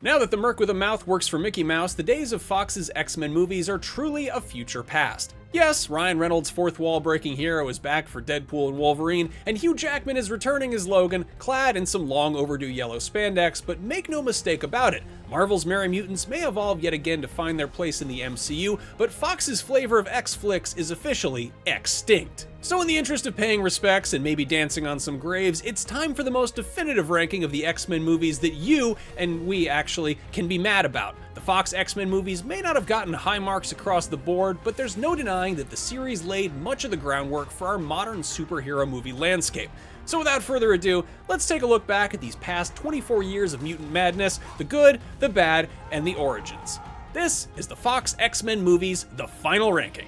Now that the Merc with a mouth works for Mickey Mouse, the days of Fox's X-Men movies are truly a future past. Yes, Ryan Reynolds' fourth wall-breaking hero is back for Deadpool and Wolverine, and Hugh Jackman is returning as Logan, clad in some long-overdue yellow spandex, but make no mistake about it, Marvel's Merry Mutants may evolve yet again to find their place in the MCU, but Fox's flavor of X-Flicks is officially extinct. So in the interest of paying respects and maybe dancing on some graves, it's time for the most definitive ranking of the X-Men movies that you, and we actually, can be mad about. The Fox X-Men movies may not have gotten high marks across the board, but there's no denying that the series laid much of the groundwork for our modern superhero movie landscape. So without further ado, let's take a look back at these past 24 years of mutant madness, the good, the bad, and the origins. This is the Fox X-Men movies, the final ranking.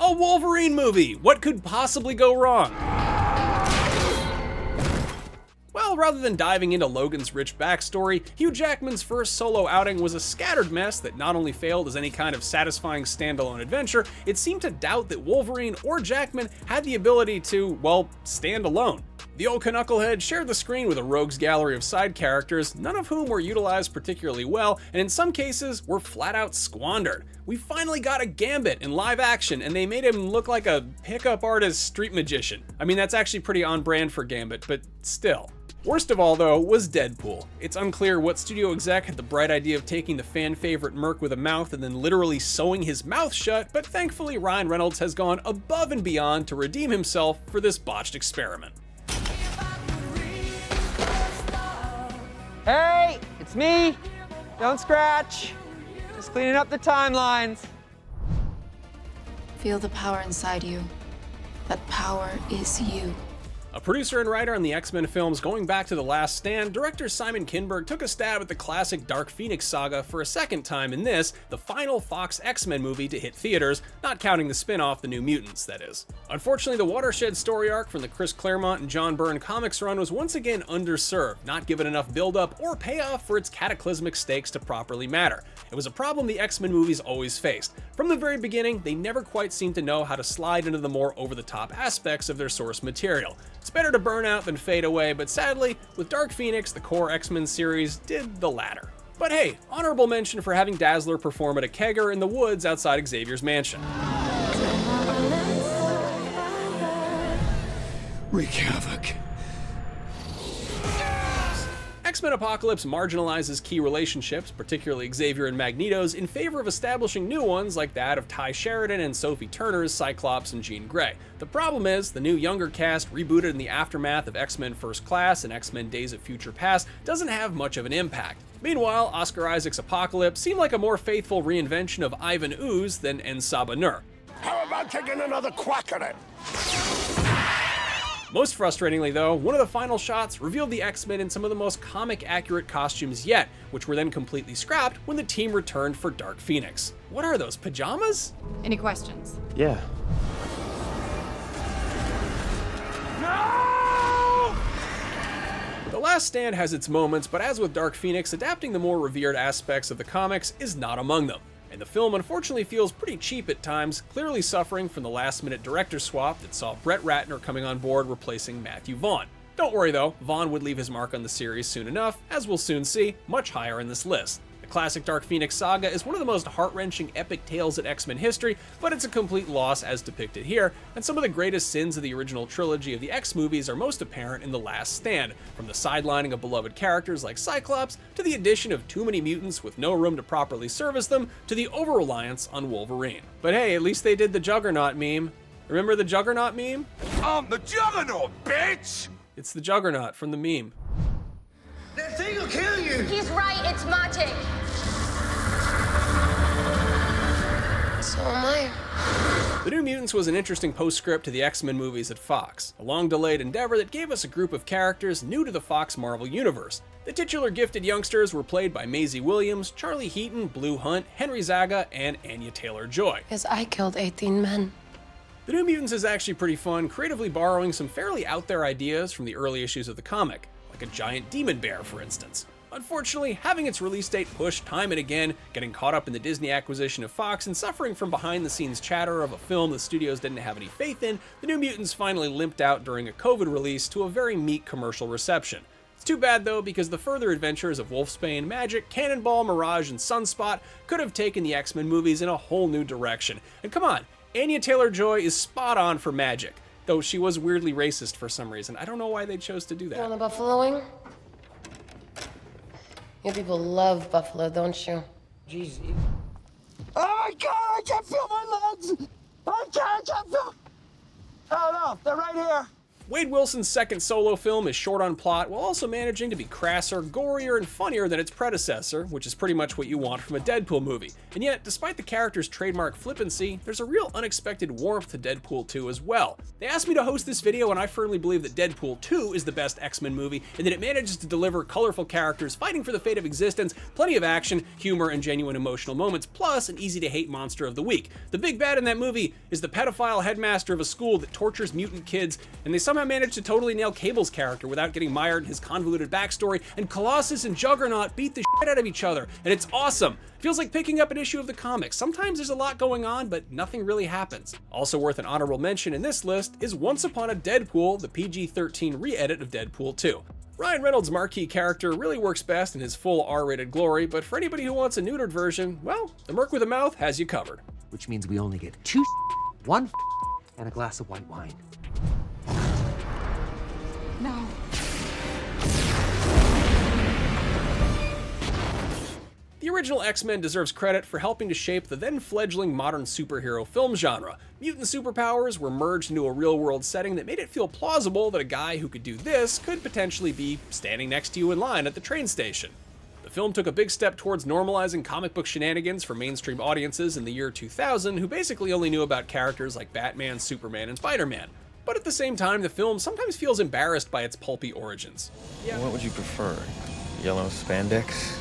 A Wolverine movie! What could possibly go wrong? Well, rather than diving into Logan's rich backstory, Hugh Jackman's first solo outing was a scattered mess that not only failed as any kind of satisfying standalone adventure, it seemed to doubt that Wolverine or Jackman had the ability to, well, stand alone. The old knucklehead shared the screen with a rogues gallery of side characters, none of whom were utilized particularly well, and in some cases were flat out squandered. We finally got a Gambit in live action, and they made him look like a pickup artist street magician. I mean, that's actually pretty on brand for Gambit, but still. Worst of all, though, was Deadpool. It's unclear what studio exec had the bright idea of taking the fan favorite Merc with a mouth and then literally sewing his mouth shut, but thankfully Ryan Reynolds has gone above and beyond to redeem himself for this botched experiment. Hey, it's me. Don't scratch. Just cleaning up the timelines. Feel the power inside you. That power is you. A producer and writer on the X-Men films going back to The Last Stand, director Simon Kinberg took a stab at the classic Dark Phoenix saga for a second time in this, the final Fox X-Men movie to hit theaters, not counting the spin-off The New Mutants, that is. Unfortunately, the watershed story arc from the Chris Claremont and John Byrne comics run was once again underserved, not given enough build-up or payoff for its cataclysmic stakes to properly matter. It was a problem the X-Men movies always faced. From the very beginning, they never quite seemed to know how to slide into the more over-the-top aspects of their source material. It's better to burn out than fade away, but sadly, with Dark Phoenix, the core X-Men series did the latter. But hey, honorable mention for having Dazzler perform at a kegger in the woods outside Xavier's mansion. Wreak havoc. X-Men Apocalypse marginalizes key relationships, particularly Xavier and Magneto's, in favor of establishing new ones like that of Ty Sheridan and Sophie Turner's Cyclops and Jean Grey. The problem is, the new younger cast, rebooted in the aftermath of X-Men First Class and X-Men Days of Future Past, doesn't have much of an impact. Meanwhile, Oscar Isaac's Apocalypse seemed like a more faithful reinvention of Ivan Ooze than En Sabah Nur. How about taking another quack at it? Most frustratingly though, one of the final shots revealed the X-Men in some of the most comic-accurate costumes yet, which were then completely scrapped when the team returned for Dark Phoenix. What are those, pajamas? Any questions? Yeah. No! The Last Stand has its moments, but as with Dark Phoenix, adapting the more revered aspects of the comics is not among them. And the film unfortunately feels pretty cheap at times, clearly suffering from the last-minute director swap that saw Brett Ratner coming on board replacing Matthew Vaughn. Don't worry though, Vaughn would leave his mark on the series soon enough, as we'll soon see, much higher in this list. The classic Dark Phoenix saga is one of the most heart-wrenching epic tales in X-Men history, but it's a complete loss as depicted here, and some of the greatest sins of the original trilogy of the X movies are most apparent in The Last Stand, from the sidelining of beloved characters like Cyclops, to the addition of too many mutants with no room to properly service them, to the over-reliance on Wolverine. But hey, at least they did the Juggernaut meme. Remember the Juggernaut meme? I'm the Juggernaut, bitch! It's the Juggernaut from the meme. That thing will kill you! He's right, it's magic. So am I. The New Mutants was an interesting postscript to the X-Men movies at Fox, a long-delayed endeavor that gave us a group of characters new to the Fox Marvel universe. The titular gifted youngsters were played by Maisie Williams, Charlie Heaton, Blue Hunt, Henry Zaga, and Anya Taylor-Joy. Because I killed 18 men. The New Mutants is actually pretty fun, creatively borrowing some fairly out-there ideas from the early issues of the comic, like a giant demon bear, for instance. Unfortunately, having its release date pushed time and again, getting caught up in the Disney acquisition of Fox, and suffering from behind-the-scenes chatter of a film the studios didn't have any faith in, the New Mutants finally limped out during a COVID release to a very meek commercial reception. It's too bad though, because the further adventures of Wolfsbane, Magic, Cannonball, Mirage, and Sunspot could have taken the X-Men movies in a whole new direction. And come on, Anya Taylor-Joy is spot on for Magic, though she was weirdly racist for some reason. I don't know why they chose to do that. You want a buffalo wing? You people love buffalo, don't you? Jeez. Oh my God, I can't feel my legs! I can't feel... Oh no, they're right here. Wade Wilson's second solo film is short on plot while also managing to be crasser, gorier, and funnier than its predecessor, which is pretty much what you want from a Deadpool movie. And yet, despite the character's trademark flippancy, there's a real unexpected warmth to Deadpool 2 as well. They asked me to host this video, and I firmly believe that Deadpool 2 is the best X-Men movie, and that it manages to deliver colorful characters fighting for the fate of existence, plenty of action, humor, and genuine emotional moments, plus an easy-to-hate monster of the week. The big bad in that movie is the pedophile headmaster of a school that tortures mutant kids, and they somehow managed to totally nail Cable's character without getting mired in his convoluted backstory, and Colossus and Juggernaut beat the shit out of each other, and it's awesome. Feels like picking up an issue of the comics. Sometimes there's a lot going on, but nothing really happens. Also worth an honorable mention in this list is Once Upon a Deadpool, the PG-13 re-edit of Deadpool 2. Ryan Reynolds' marquee character really works best in his full R-rated glory, but for anybody who wants a neutered version, well, the Merc with a Mouth has you covered. Which means we only get 2, 1, and a glass of white wine. No. The original X-Men deserves credit for helping to shape the then fledgling modern superhero film genre. Mutant superpowers were merged into a real-world setting that made it feel plausible that a guy who could do this could potentially be standing next to you in line at the train station. The film took a big step towards normalizing comic book shenanigans for mainstream audiences in the year 2000, who basically only knew about characters like Batman, Superman, and Spider-Man. But at the same time, the film sometimes feels embarrassed by its pulpy origins. What would you prefer? Yellow spandex?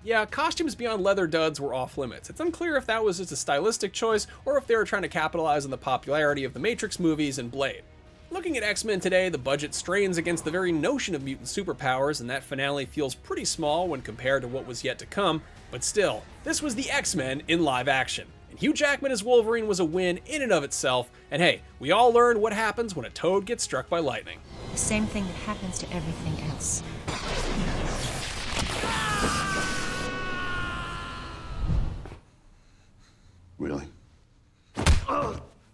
Yeah, costumes beyond leather duds were off limits. It's unclear if that was just a stylistic choice or if they were trying to capitalize on the popularity of the Matrix movies and Blade. Looking at X-Men today, the budget strains against the very notion of mutant superpowers, and that finale feels pretty small when compared to what was yet to come, but still, this was the X-Men in live action. And Hugh Jackman as Wolverine was a win in and of itself, and hey, we all learned what happens when a toad gets struck by lightning. The same thing that happens to everything else. Really?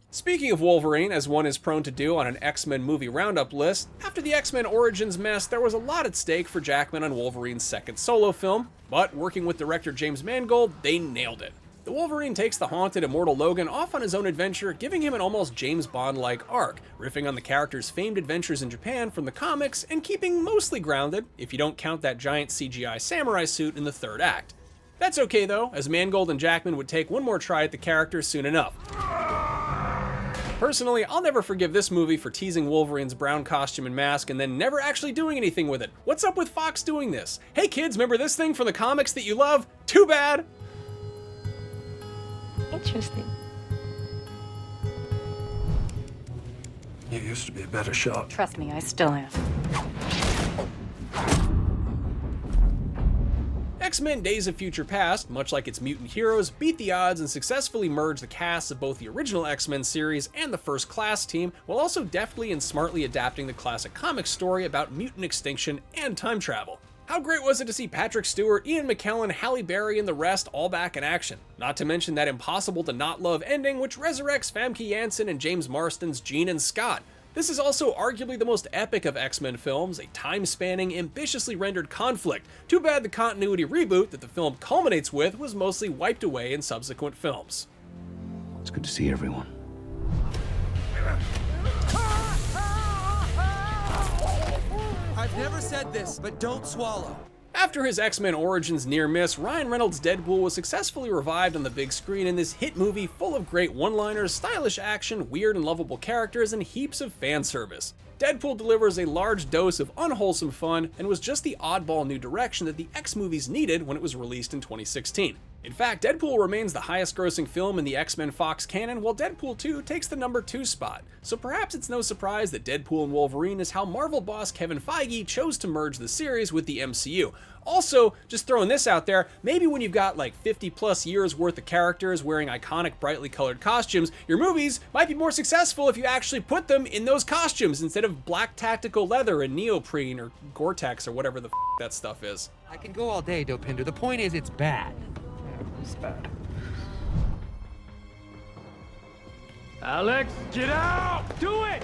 Speaking of Wolverine, as one is prone to do on an X-Men movie roundup list, after the X-Men Origins mess, there was a lot at stake for Jackman on Wolverine's second solo film, but working with director James Mangold, they nailed it. The Wolverine takes the haunted immortal Logan off on his own adventure, giving him an almost James Bond-like arc, riffing on the character's famed adventures in Japan from the comics, and keeping mostly grounded, if you don't count that giant CGI samurai suit in the third act. That's okay though, as Mangold and Jackman would take one more try at the character soon enough. Personally, I'll never forgive this movie for teasing Wolverine's brown costume and mask and then never actually doing anything with it. What's up with Fox doing this? Hey kids, remember this thing from the comics that you love? Too bad! Interesting. You used to be a better shot. Trust me, I still am. X-Men Days of Future Past, much like its mutant heroes, beat the odds and successfully merged the casts of both the original X-Men series and the First Class team, while also deftly and smartly adapting the classic comic story about mutant extinction and time travel. How great was it to see Patrick Stewart, Ian McKellen, Halle Berry, and the rest all back in action? Not to mention that impossible to not love ending, which resurrects Famke Janssen and James Marsden's Jean and Scott. This is also arguably the most epic of X-Men films, a time-spanning, ambitiously rendered conflict. Too bad the continuity reboot that the film culminates with was mostly wiped away in subsequent films. It's good to see everyone. I've never said this, but don't swallow. After his X-Men Origins near miss, Ryan Reynolds' Deadpool was successfully revived on the big screen in this hit movie full of great one-liners, stylish action, weird and lovable characters, and heaps of fan service. Deadpool delivers a large dose of unwholesome fun and was just the oddball new direction that the X movies needed when it was released in 2016. In fact, Deadpool remains the highest grossing film in the X-Men Fox canon, while Deadpool 2 takes the number 2 spot. So perhaps it's no surprise that Deadpool and Wolverine is how Marvel boss Kevin Feige chose to merge the series with the MCU. Also, just throwing this out there, maybe when you've got like 50 plus years worth of characters wearing iconic brightly colored costumes, your movies might be more successful if you actually put them in those costumes instead of black tactical leather and neoprene or Gore-Tex or whatever the that stuff is. I can go all day, Dopinder. The point is, it's bad. It's bad. Alex, get out! Do it!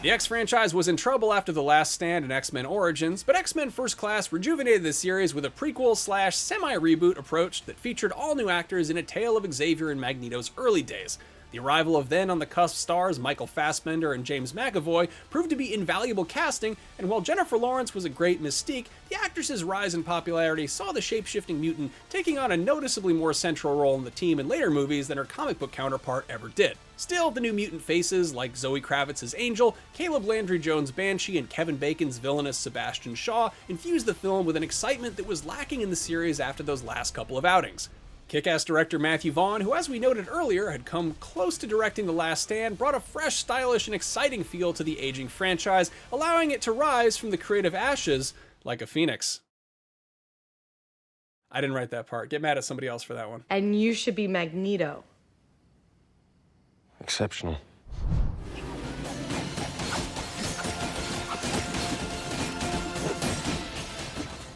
The X franchise was in trouble after The Last Stand and X-Men Origins, but X-Men First Class rejuvenated the series with a prequel / semi-reboot approach that featured all new actors in a tale of Xavier and Magneto's early days. The arrival of then on the cusp stars Michael Fassbender and James McAvoy proved to be invaluable casting, and while Jennifer Lawrence was a great Mystique, the actress's rise in popularity saw the shape-shifting mutant taking on a noticeably more central role in the team in later movies than her comic book counterpart ever did. Still, the new mutant faces like Zoe Kravitz's Angel, Caleb Landry Jones' Banshee, and Kevin Bacon's villainous Sebastian Shaw infused the film with an excitement that was lacking in the series after those last couple of outings. Kick-ass director Matthew Vaughn, who as we noted earlier had come close to directing The Last Stand, brought a fresh, stylish, and exciting feel to the aging franchise, allowing it to rise from the creative ashes like a phoenix. I didn't write that part. Get mad at somebody else for that one. And you should be Magneto. Exceptional.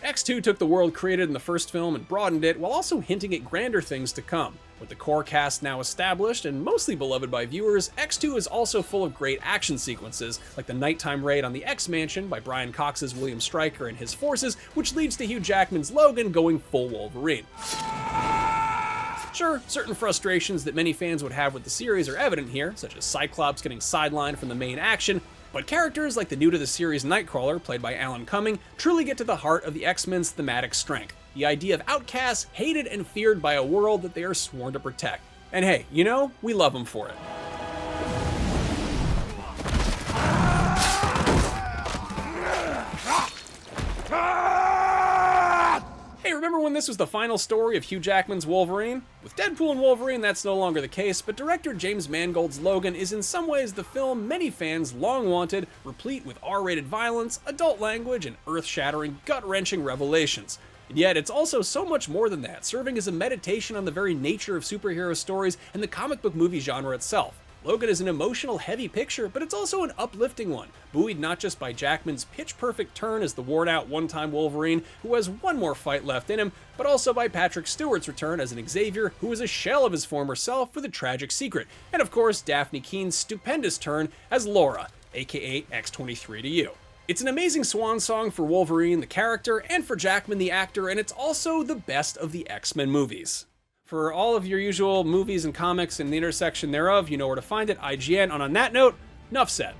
X2 took the world created in the first film and broadened it, while also hinting at grander things to come. With the core cast now established and mostly beloved by viewers, X2 is also full of great action sequences, like the nighttime raid on the X-Mansion by Brian Cox's William Stryker and his forces, which leads to Hugh Jackman's Logan going full Wolverine. Sure, certain frustrations that many fans would have with the series are evident here, such as Cyclops getting sidelined from the main action, but characters like the new-to-the-series Nightcrawler, played by Alan Cumming, truly get to the heart of the X-Men's thematic strength. The idea of outcasts, hated and feared by a world that they are sworn to protect. And hey, you know, we love them for it. Hey, remember when this was the final story of Hugh Jackman's Wolverine? With Deadpool and Wolverine, that's no longer the case, but director James Mangold's Logan is in some ways the film many fans long wanted, replete with R-rated violence, adult language, and earth-shattering, gut-wrenching revelations. And yet, it's also so much more than that, serving as a meditation on the very nature of superhero stories and the comic book movie genre itself. Logan is an emotional, heavy picture, but it's also an uplifting one, buoyed not just by Jackman's pitch-perfect turn as the worn-out one-time Wolverine who has one more fight left in him, but also by Patrick Stewart's return as an Xavier who is a shell of his former self with a tragic secret, and of course Daphne Keene's stupendous turn as Laura, aka X-23 to you. It's an amazing swan song for Wolverine, the character, and for Jackman, the actor, and it's also the best of the X-Men movies. For all of your usual movies and comics and the intersection thereof, you know where to find it, IGN. And on that note, enough said.